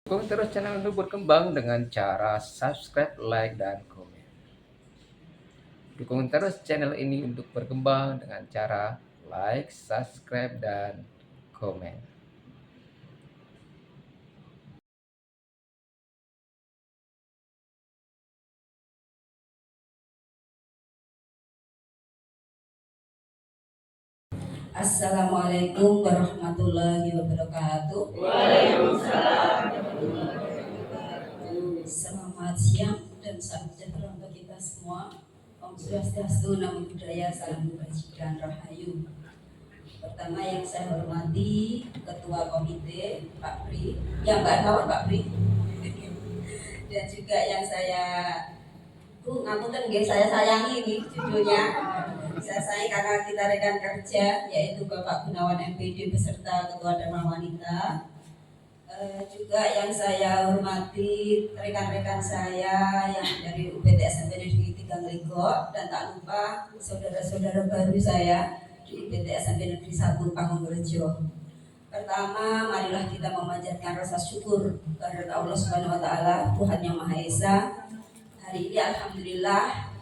Dukung terus channel untuk berkembang dengan cara subscribe, like, dan komen. Dukung terus channel ini untuk berkembang dengan cara like, subscribe, dan komen. Assalamualaikum warahmatullahi wabarakatuh. Waalaikumsalam. Selamat siang dan salam sejahtera untuk kita semua. Om Swastiastu, Namo Buddhaya, salam kebajikan, rahayu. Pertama yang saya hormati Ketua Komite Pak Pri, yang Mbak Nawar Pak Pri, dan juga yang saya ngapunten nggih, saya sayangi ini judulnya. Saya sayang karena kita rekan kerja, yaitu Bapak Gunawan MPD beserta Ketua Dharma Wanita. Juga yang saya hormati rekan-rekan saya yang dari UPT SMP Negeri 3 Ngeligok, dan tak lupa saudara-saudara baru saya di UPT SMP Negeri 1 Pangongrejo. Pertama, marilah kita memanjatkan rasa syukur kepada Allah Subhanahu wa taala, Tuhan yang Maha Esa. Hari ini alhamdulillah,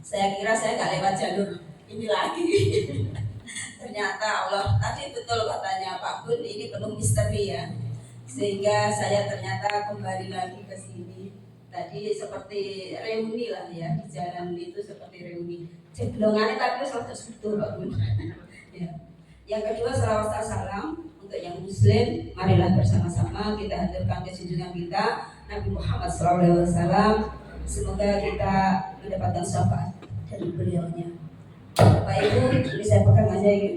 saya kira saya nggak lewat jalur ini lagi. Ternyata Allah, tadi betul katanya Pak Bun, ini penuh misteri ya. Sehingga saya ternyata kembali lagi ke sini. Tadi seperti reuni lah ya, di jalan itu seperti reuni. Jeblongannya tapi selesai betul Pak Bun. Ya. Yang kedua, salawat salam untuk yang muslim, marilah bersama-sama kita haturkan kesunjungan kita Nabi Muhammad SAW. Semoga kita mendapatkan syafaat dari beliaunya. Bapak Ibu, ini saya pegang aja ya.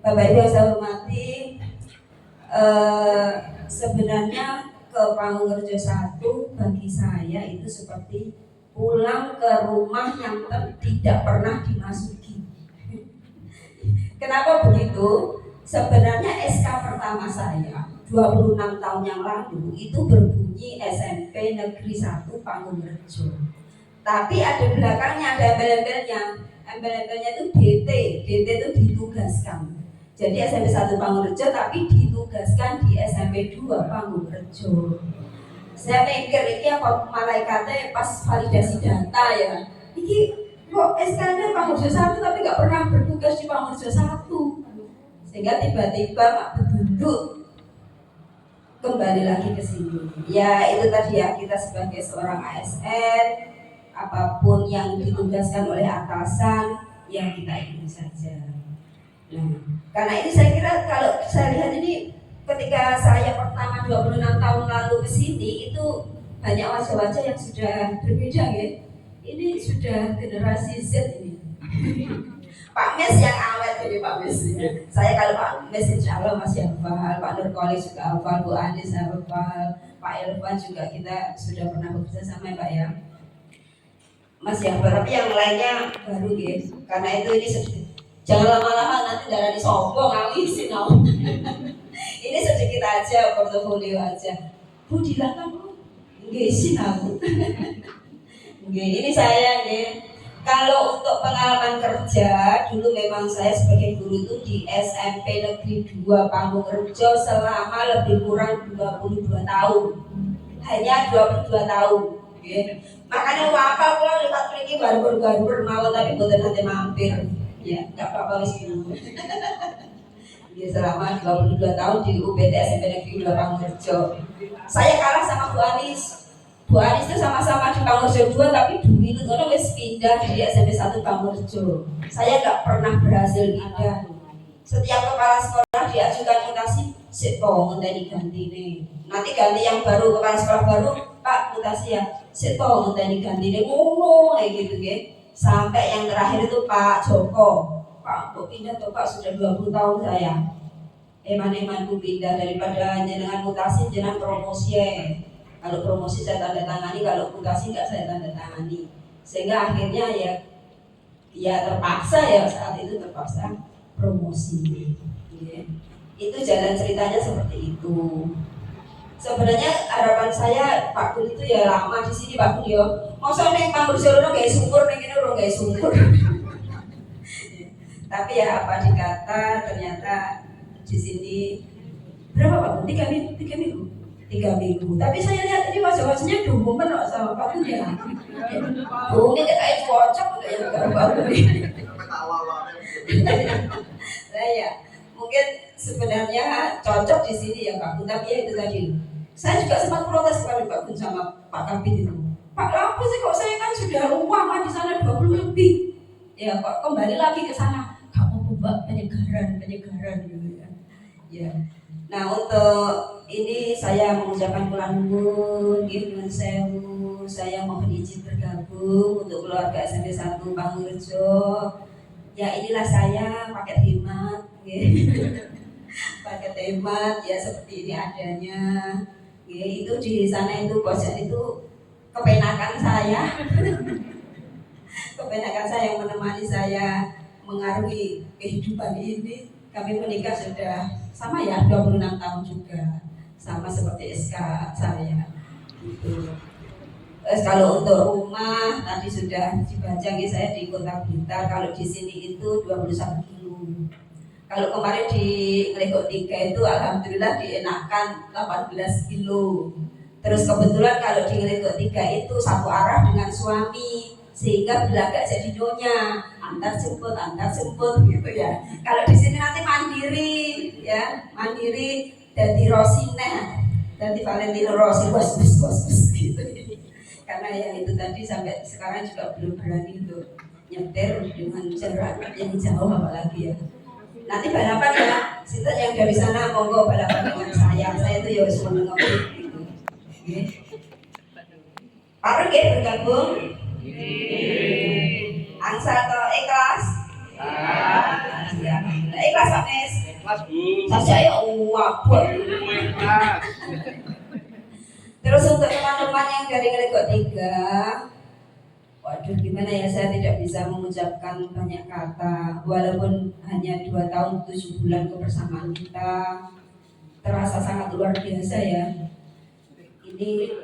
Bapak Ibu yang saya hormati, sebenarnya ke Pangongrejo 1 bagi saya itu seperti pulang ke rumah yang tidak pernah dimasuki. Kenapa begitu? Sebenarnya SK pertama saya 26 tahun yang lalu itu berbunyi SMP Negeri 1 Pangongrejo. Tapi ada belakangnya, ada embel-embelnya. Embel-embelnya itu DT itu ditugaskan. Jadi SMP 1 Pangongrejo tapi ditugaskan di SMP 2 Pangongrejo. Saya mikir ini apa malaikatnya pas validasi data ya. Ini kok SK-nya Pangongrejo 1 tapi nggak pernah bertugas di Pangongrejo 1. Sehingga tiba-tiba Pak Bedunduk kembali lagi ke sini. Ya itu tadi ya, kita sebagai seorang ASN, apapun yang ditugaskan oleh atasan, ya kita ikuti saja. Nah, karena ini saya kira kalau saya lihat ini ketika saya pertama 26 tahun lalu ke sini itu banyak wajah-wajah yang sudah berbeda ya. Ini sudah generasi Z ini. Pak Mes yang awet ini Pak Mes. Saya kalau Pak Mes insya Allah masih hafal, Pak Nurkoli juga hafal, Bu Anis hafal, Pak Irfan juga kita sudah pernah bekerja sama ya Pak ya. Masih hafal, tapi yang lainnya baru guys. Karena itu ini sedikit. Jangan lama-lama nanti darah disombong, ngawisin no. Ini sedikit aja, portofolio aja. Bu dilakukan Bu, ngesin aku. Ini saya nih. Kalau untuk pengalaman kerja, dulu memang saya sebagai guru itu di SMP Negeri 2 Pangongrejo selama lebih kurang 22 tahun. Hanya 22 tahun. Makanya wafal pulang lewat pergi baru mau tapi bukan nanti mampir. Ya, nggak apa-apa wis dulu. Ya, selama 22 tahun di UPT SMP Negeri 2 Pangongrejo. Saya kalah sama Bu Anis. Bu Anis itu sama-sama di Pangongrejo 2 tapi dulu itu wis pindah di SMP 1 Pangongrejo. Saya nggak pernah berhasil pindah. Setiap kepala sekolah diajukan mutasi, sepo ngenteni ganti nih. Nanti ganti yang baru, kepala sekolah baru, Pak mutasi ya, sepo ngenteni ganti nih. Ngono kayak gitu ya. Sampai yang terakhir itu Pak Joko. Pak kok pindah tuh Pak, sudah 20 tahun saya. Eman-emanku pindah daripada jenengan mutasi jenengan promosi ya. Kalau promosi saya tanda tangani, kalau mutasi nggak saya tanda tangani. Sehingga akhirnya ya terpaksa ya saat itu terpaksa promosi. Ya. Itu jalan ceritanya seperti itu. Sebenarnya harapan saya Pak Kun itu ya lama di sini Pak Kun yo. Masa neng Pangongrejo loro gak syukur, neng ini loro gak syukur. Tapi ya apa dikata ternyata di sini berapa Pak Kun? 3 minggu. 3 minggu. Tapi saya lihat ini wajah-wajahnya dumen kok sama Pak Bun ya. Bungnya kayak cocok kayak Pak Bun ini. Nah ya, mungkin sebenarnya cocok di sini ya Pak Bun. Tapi ya itu tadi. Saya juga sempat protes kepada Pak Bun sama Pak Kabin itu. Pak, apa sih kok saya kan sudah uang di sana 20 lebih. Ya kok kembali lagi ke sana. Kamu Mbak penyegaran gitu ya. Ya. Nah untuk ini saya mengucapkan kula nuwun, nuwun sewu, saya mohon izin bergabung untuk keluarga SMP 1 Pangurjo. Ya inilah saya paket hemat, paket hemat ya seperti ini adanya. Ya, itu di sana itu bosnya itu kepenakan saya, kepenakan saya yang menemani saya mengarungi kehidupan ini. Kami menikah sudah sama ya 26 tahun juga, sama seperti SK saya gitu. Terus kalau untuk rumah tadi sudah dibaca saya di Kota Blitar, kalau di sini itu 21 kilo. Kalau kemarin di Ngelegok 3 itu alhamdulillah dienakkan 18 kilo. Terus kebetulan kalau di Ngelegok 3 itu satu arah dengan suami, sehingga belakang jadi nyonya antar jemput gitu ya. Kalau di sini nanti mandiri ya, mandiri dari Rosina, dari Valentino Rossi bos gitu. Karena yang itu tadi sampai sekarang juga belum berani untuk nyetir dengan jarak yang jauh apalagi ya. Nanti balapan ya, situ yang dari sana monggo balapan dengan saya itu ya semua menengok gitu. Pak Rege bergabung. Angsal atau ikhlas? Ya. Ikhlas Pak Nes? Ikhlas Bu. Saya wabut. Terus untuk teman-teman yang dari Ngelegok 3, waduh gimana ya, saya tidak bisa mengucapkan banyak kata. Walaupun hanya 2 tahun 7 bulan kebersamaan kita, terasa sangat luar biasa ya. Ini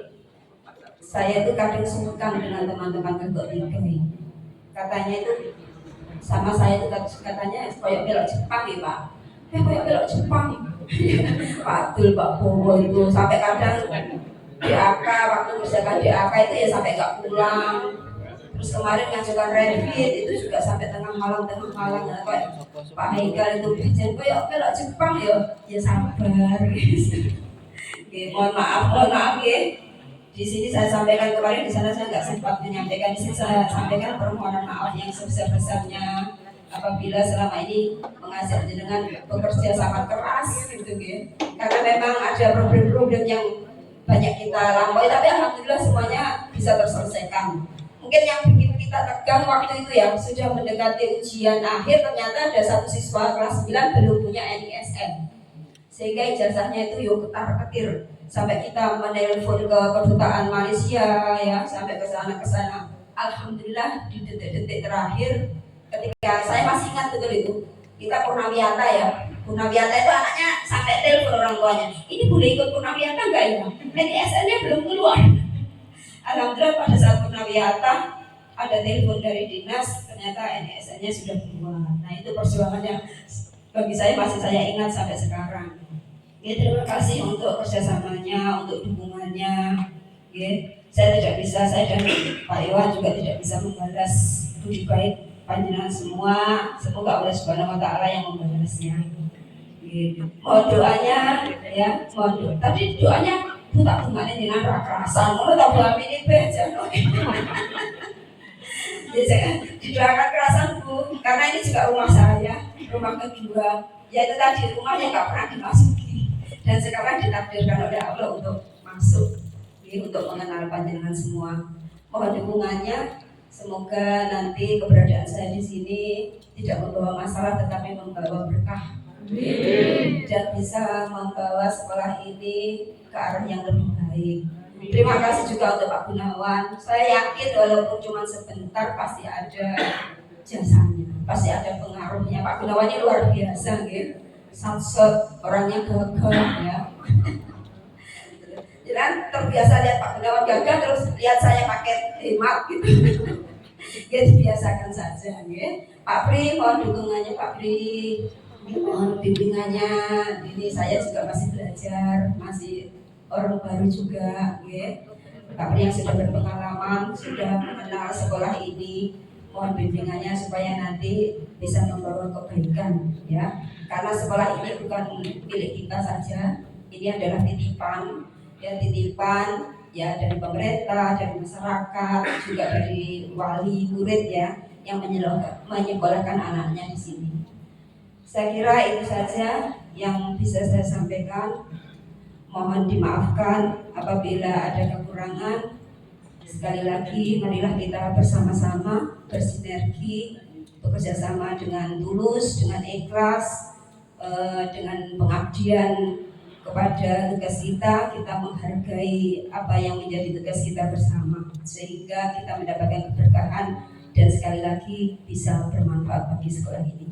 saya itu kadang sungkan dengan teman-teman Ngelegok 3 ini. Katanya itu sama saya itu katanya kayak belok Jepang ya Pak. Kayak belok Jepang. Pak Dul, Pak Bowo itu sampai kadang DAK, waktu kerjakan DAK itu ya sampai nggak pulang. Terus kemarin ngajukan revit itu juga sampai tengah malam ya, kayak Pak Haikal itu bikin kayak belok Jepang ya sabar. Mohon maaf ya. Di sini saya sampaikan kemarin, di sana saya nggak sempat menyampaikan. Di sini saya sampaikan permohonan maaf yang sebesar-besarnya apabila selama ini mengajak dengan bekerja sangat keras gitu ya. Karena memang ada problem-problem yang banyak kita lampaui, tapi alhamdulillah semuanya bisa terselesaikan. Mungkin yang bikin kita tegang waktu itu ya, sudah mendekati ujian akhir, ternyata ada satu siswa kelas 9 belum punya NISN, sehingga ijazahnya itu yuk ketar-ketir. Sampai kita menelpon ke kedutaan Malaysia ya, sampai ke sana. Alhamdulillah di detik-detik terakhir, ketika saya masih ingat betul itu, kita Purnawiyata ya. Purnawiyata itu anaknya sampai telepon orang tuanya, ini boleh ikut Purnawiyata enggak ya? NISN-nya belum keluar. Alhamdulillah pada saat Purnawiyata ada telepon dari dinas, ternyata NISN-nya sudah keluar. Nah itu perjuangannya bagi saya masih saya ingat sampai sekarang. Ya, terima kasih untuk kerjasamanya, untuk dukungannya. Ya, saya dan Pak Iwan juga tidak bisa membalas budi baik panjenengan semua. Semoga Allah Subhanahu Wa Taala yang membalasnya. Ya, mohon doanya, ya, mohon doa. Tapi doanya buta bunganya dengan kerasan. Kalau tak boleh ini beja. Ya, jangan didoakan kerasan Bu, karena ini juga rumah saya, rumah kedua. Ya itu tadi rumahnya nggak pernah dimasuki. Dan sekarang ditakdirkan oleh Allah untuk masuk, untuk mengenal panjenengan semua. Mohon dukungannya. Semoga nanti keberadaan saya di sini tidak membawa masalah, tetapi membawa berkah. Dan bisa membawa sekolah ini ke arah yang lebih baik. Terima kasih juga untuk Pak Gunawan. Saya yakin walaupun cuma sebentar pasti ada jasanya, pasti ada pengaruhnya. Pak Gunawan ini luar biasa, gitu. Samsut, orangnya gagah ya. Jangan terbiasa lihat Pak Gunawan gagah terus lihat saya pakai hemat gitu. Ya dibiasakan saja ya. Pak Pri, mohon dukungannya Pak Pri, mohon bimbingannya. Ini saya juga masih belajar, masih orang baru juga, ya. Tapi yang sudah berpengalaman, sudah mengenal sekolah ini, mohon bimbingannya supaya nanti bisa membawa kebaikan, ya. Karena sekolah ini bukan milik kita saja, ini adalah titipan, ya, titipan ya dari pemerintah, dari masyarakat, juga dari wali murid ya yang menyekolahkan anaknya di sini. Saya kira itu saja yang bisa saya sampaikan. Mohon dimaafkan apabila ada kekurangan. Sekali lagi, marilah kita bersama-sama bersinergi, bekerja sama dengan tulus, dengan ikhlas, dengan pengabdian kepada tugas kita menghargai apa yang menjadi tugas kita bersama, sehingga kita mendapatkan keberkahan dan sekali lagi bisa bermanfaat bagi sekolah ini.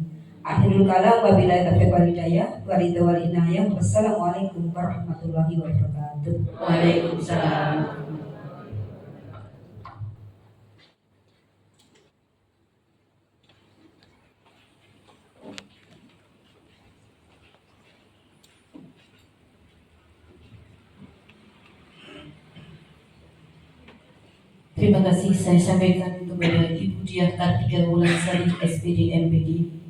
Akhirul kalam, wabillahi taufiq wal hidayah, waridha wal inayah. Wassalamualaikum warahmatullahi wabarakatuh. Waalaikumsalam. Terima kasih saya sampaikan kepada Ibu Diah Kartika Wulansari, SPD MPD.